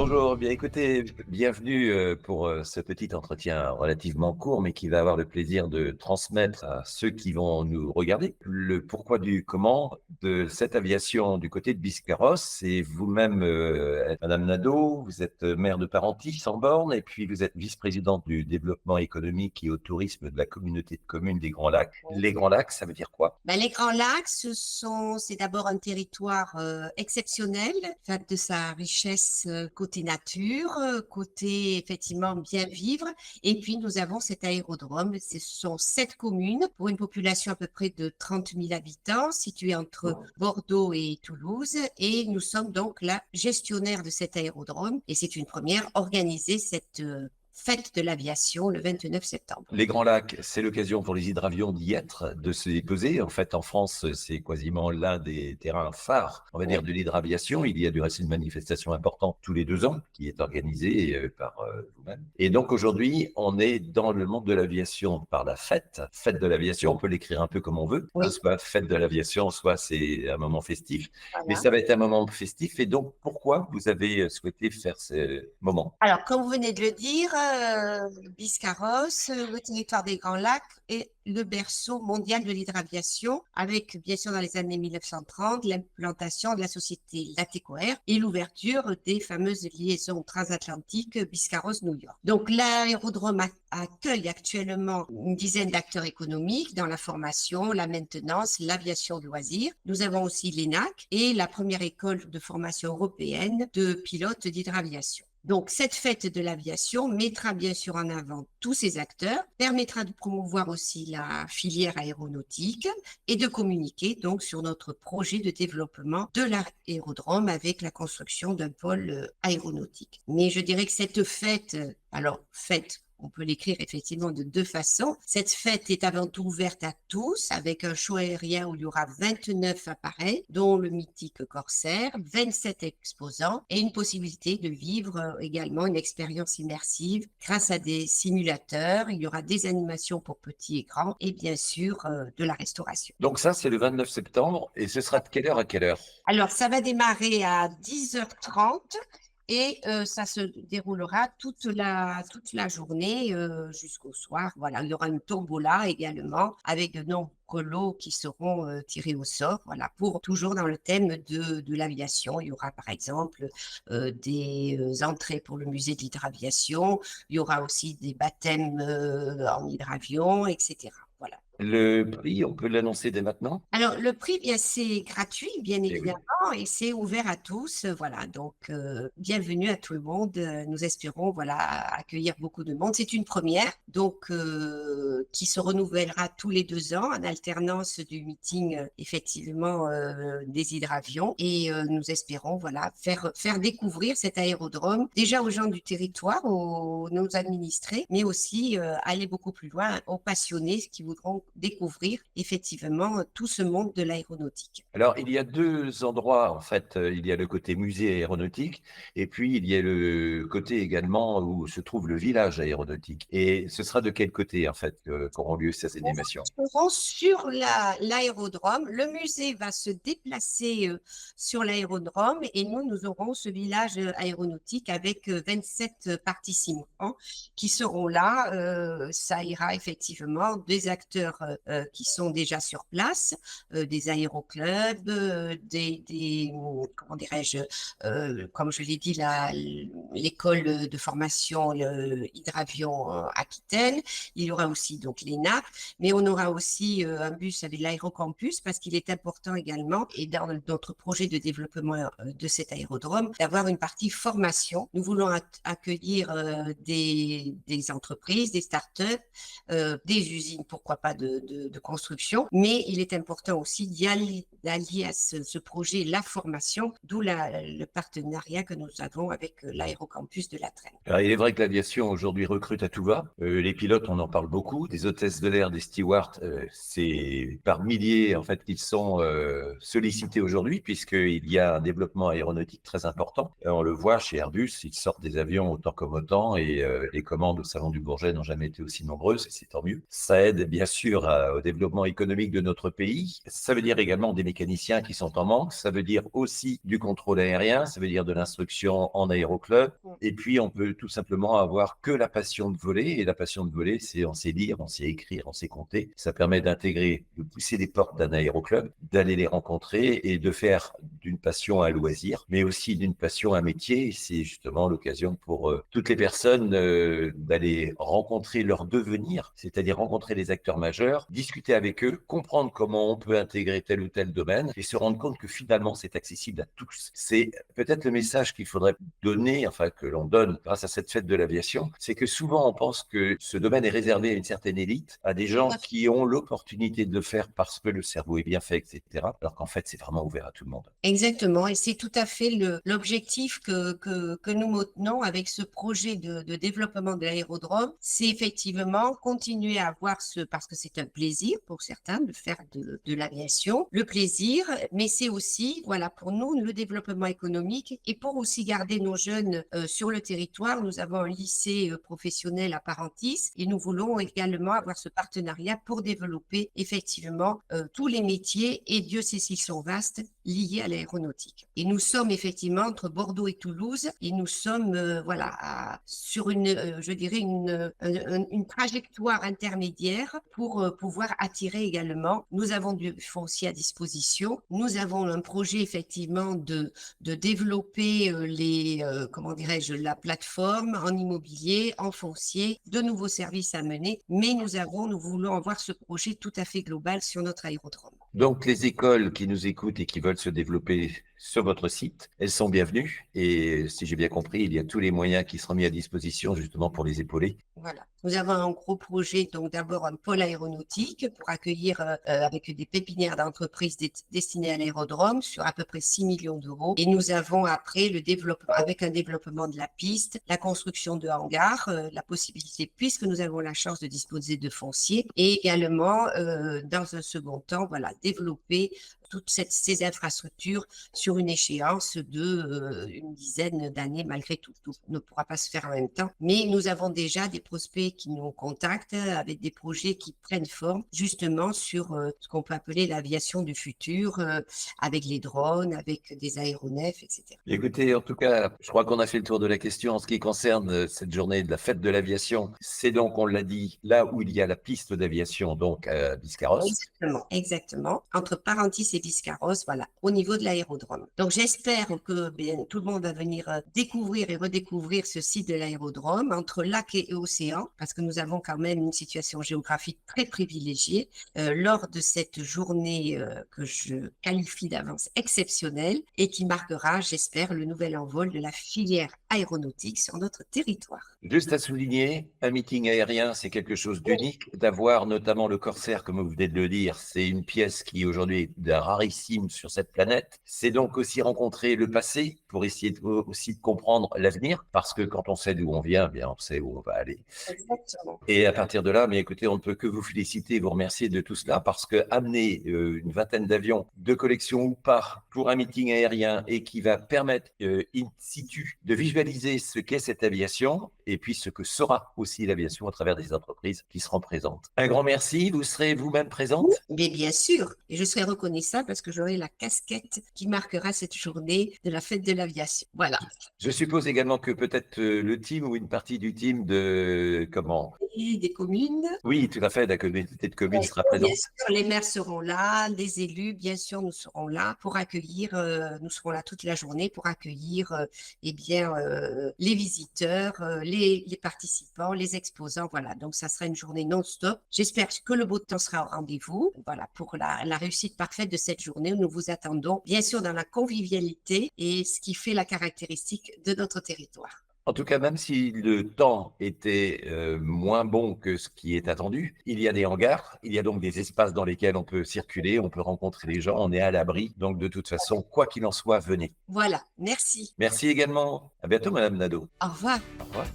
Bonjour, bien écoutez, bienvenue pour ce petit entretien relativement court, mais qui va avoir le plaisir de transmettre à ceux qui vont nous regarder le pourquoi du comment de cette aviation du côté de Biscarrosse. C'est vous-même, Madame Nadeau, vous êtes maire de Parentis, sans borne, et puis vous êtes vice-présidente du développement économique et au tourisme de la communauté de communes des Grands Lacs. Les Grands Lacs, ça veut dire quoi? Ben, les Grands Lacs, c'est d'abord un territoire exceptionnel, fait de sa richesse côté nature, côté effectivement bien vivre. Et puis nous avons cet aérodrome. Ce sont 7 communes pour une population à peu près de 30 000 habitants, située entre Bordeaux et Toulouse. Et nous sommes donc la gestionnaire de cet aérodrome. Et c'est une première, organiser cette fête de l'aviation le 29 septembre. Les Grands Lacs, c'est l'occasion pour les hydravions d'y être, de se déposer. En fait, en France, c'est quasiment l'un des terrains phares, on va dire, de l'hydraviation. Il y a du reste une manifestation importante tous les 2 ans qui est organisée par vous-même. Et donc aujourd'hui, on est dans le monde de l'aviation par la fête. Fête de l'aviation, on peut l'écrire un peu comme on veut, Oui, soit fête de l'aviation, soit c'est un moment festif. Mais voilà. ça va être un moment festif. Et donc, pourquoi vous avez souhaité faire ce moment? Alors, comme vous venez de le dire, Biscarrosse, le territoire des Grands Lacs est le berceau mondial de l'hydraviation, avec bien sûr dans les années 1930 l'implantation de la société Latécoère et l'ouverture des fameuses liaisons transatlantiques Biscarrosse-New York. Donc, l'aérodrome accueille actuellement une dizaine d'acteurs économiques dans la formation, la maintenance, l'aviation de loisirs. Nous avons aussi l'ENAC et la première école de formation européenne de pilotes d'hydraviation. Donc, cette fête de l'aviation mettra bien sûr en avant tous ces acteurs, permettra de promouvoir aussi la filière aéronautique et de communiquer donc sur notre projet de développement de l'aérodrome avec la construction d'un pôle aéronautique. Mais je dirais que cette fête, alors fête, on peut l'écrire effectivement de 2 façons. Cette fête est avant tout ouverte à tous avec un show aérien où il y aura 29 appareils, dont le mythique Corsair, 27 exposants et une possibilité de vivre également une expérience immersive grâce à des simulateurs. Il y aura des animations pour petits et grands et bien sûr de la restauration. Donc ça, c'est le 29 septembre. Et ce sera de quelle heure à quelle heure? Alors, ça va démarrer à 10h30 et ça se déroulera toute la journée jusqu'au soir. Voilà, il y aura une tombola également avec de nombreux lots qui seront tirés au sort. Voilà, pour toujours dans le thème de l'aviation. Il y aura par exemple des entrées pour le musée de l'hydraviation. Il y aura aussi des baptêmes en hydravion, etc. Voilà. Le prix, on peut l'annoncer dès maintenant? Alors, le prix, bien, c'est gratuit, bien Eh oui. évidemment, et c'est ouvert à tous. Voilà, donc bienvenue à tout le monde. Nous espérons, voilà, accueillir beaucoup de monde. C'est une première, donc qui se renouvellera tous les 2 ans en alternance du meeting, effectivement, des hydravions. Et nous espérons, voilà, faire découvrir cet aérodrome déjà aux gens du territoire, aux nos administrés, mais aussi aller beaucoup plus loin aux passionnés qui voudront découvrir effectivement tout ce monde de l'aéronautique. Alors, il y a 2 endroits, en fait. Il y a le côté musée aéronautique et puis il y a le côté également où se trouve le village aéronautique. Et ce sera de quel côté, en fait, qu'auront lieu ces animations? Seront sur l'aérodrome. Le musée va se déplacer sur l'aérodrome et nous aurons ce village aéronautique avec 27 participants qui seront là. Ça ira effectivement des acteurs qui sont déjà sur place, des aéroclubs, comment dirais-je, comme je l'ai dit, l'école de formation Hydravion Aquitaine. Il y aura aussi donc l'ENAC, mais on aura aussi un bus avec l'aérocampus parce qu'il est important également, et dans notre projet de développement de cet aérodrome, d'avoir une partie formation. Nous voulons accueillir des entreprises, des startups, des usines, pourquoi pas de construction, mais il est important aussi d'allier à ce projet la formation, d'où le partenariat que nous avons avec l'aérocampus de la Trenne. Alors, il est vrai que l'aviation aujourd'hui recrute à tout va. Les pilotes, on en parle beaucoup. Des hôtesses de l'air, des stewards, c'est par milliers en fait qu'ils sont sollicités aujourd'hui puisqu'il y a un développement aéronautique très important. On le voit chez Airbus, ils sortent des avions autant comme autant et les commandes au Salon du Bourget n'ont jamais été aussi nombreuses et c'est tant mieux. Ça aide bien sûr sûr au développement économique de notre pays. Ça veut dire également des mécaniciens qui sont en manque. Ça veut dire aussi du contrôle aérien. Ça veut dire de l'instruction en aéroclub. Et puis, on peut tout simplement avoir que la passion de voler. Et la passion de voler, c'est on sait lire, on sait écrire, on sait compter. Ça permet d'intégrer, de pousser les portes d'un aéroclub, d'aller les rencontrer et de faire d'une passion un loisir, mais aussi d'une passion un métier. C'est justement l'occasion pour toutes les personnes d'aller rencontrer leur devenir, c'est-à-dire rencontrer les acteurs majeurs, discuter avec eux, comprendre comment on peut intégrer tel ou tel domaine et se rendre compte que finalement c'est accessible à tous. C'est peut-être le message qu'il faudrait donner, enfin que l'on donne grâce à cette fête de l'aviation, c'est que souvent on pense que ce domaine est réservé à une certaine élite, à des gens qui ont l'opportunité de le faire parce que le cerveau est bien fait, etc. Alors qu'en fait c'est vraiment ouvert à tout le monde. Exactement, et c'est tout à fait l'objectif que nous maintenons avec ce projet de développement de l'aérodrome, c'est effectivement continuer à avoir parce que c'est un plaisir pour certains de faire de l'aviation, le plaisir, mais c'est aussi, voilà, pour nous, le développement économique et pour aussi garder nos jeunes sur le territoire. Nous avons un lycée professionnel à Parentis et nous voulons également avoir ce partenariat pour développer effectivement tous les métiers, et Dieu sait s'ils sont vastes, liés à l'aéronautique. Et nous sommes effectivement entre Bordeaux et Toulouse, et nous sommes sur je dirais une trajectoire intermédiaire pour pouvoir attirer également. Nous avons du foncier à disposition. Nous avons un projet effectivement de développer comment dirais-je, la plateforme en immobilier, en foncier, de nouveaux services à mener, mais nous voulons avoir ce projet tout à fait global sur notre aérodrome. Donc, les écoles qui nous écoutent et qui veulent se développer sur votre site, elles sont bienvenues. Et si j'ai bien compris, il y a tous les moyens qui seront mis à disposition justement pour les épauler. Voilà. Nous avons un gros projet, donc d'abord un pôle aéronautique pour accueillir avec des pépinières d'entreprises destinées à l'aérodrome sur à peu près 6 millions d'euros. Et nous avons après le développement, avec un développement de la piste, la construction de hangars, la possibilité, puisque nous avons la chance de disposer de foncier, et également dans un second temps, voilà, développer toutes ces infrastructures sur une échéance de une dizaine d'années malgré tout. Tout ne pourra pas se faire en même temps, mais nous avons déjà des prospects qui nous contactent avec des projets qui prennent forme justement sur ce qu'on peut appeler l'aviation du futur, avec les drones, avec des aéronefs, etc. Écoutez, en tout cas, je crois qu'on a fait le tour de la question en ce qui concerne cette journée de la fête de l'aviation. C'est donc, on l'a dit, là où il y a la piste d'aviation, donc à Biscarrosse. Exactement. Entre Parentis et Biscarrosse, voilà, au niveau de l'aérodrome. Donc, j'espère que tout le monde va venir découvrir et redécouvrir ce site de l'aérodrome entre lac et océan, parce que nous avons quand même une situation géographique très privilégiée lors de cette journée que je qualifie d'avance exceptionnelle et qui marquera, j'espère, le nouvel envol de la filière aéronautique sur notre territoire. Juste à souligner, un meeting aérien, c'est quelque chose d'unique. D'avoir notamment le Corsair, comme vous venez de le dire, c'est une pièce qui aujourd'hui est d'un rarissime sur cette planète. C'est donc aussi rencontrer le passé pour essayer aussi de comprendre l'avenir, parce que quand on sait d'où on vient, bien on sait où on va aller. Exactement. Et à partir de là, mais écoutez, on ne peut que vous féliciter et vous remercier de tout cela, parce que amener une vingtaine d'avions de collection ou pas pour un meeting aérien et qui va permettre in situ de visualiser ce qu'est cette aviation et puis ce que sera aussi l'aviation à travers des entreprises qui seront présentes. Un grand merci. Vous serez vous-même présente? Mais bien sûr, et je serai reconnaissable parce que j'aurai la casquette qui marquera cette journée de la fête de l'aviation. Voilà. Je suppose également que peut-être le team ou une partie du team de comment? Et des communes. Oui, tout à fait, la communauté de communes sera Bien présente. sûr, les maires seront là, les élus, bien sûr, nous serons là pour accueillir, nous serons là toute la journée pour accueillir les visiteurs, les participants, les exposants. Voilà, donc ça sera une journée non-stop. J'espère que le beau temps sera au rendez-vous. Voilà, pour la réussite parfaite de cette journée, nous vous attendons, bien sûr, dans la convivialité et ce qui fait la caractéristique de notre territoire. En tout cas, même si le temps était moins bon que ce qui est attendu, il y a des hangars, il y a donc des espaces dans lesquels on peut circuler, on peut rencontrer les gens, on est à l'abri. Donc, de toute façon, quoi qu'il en soit, venez. Voilà, merci. Merci également. À bientôt, Madame Nadeau. Au revoir. Au revoir.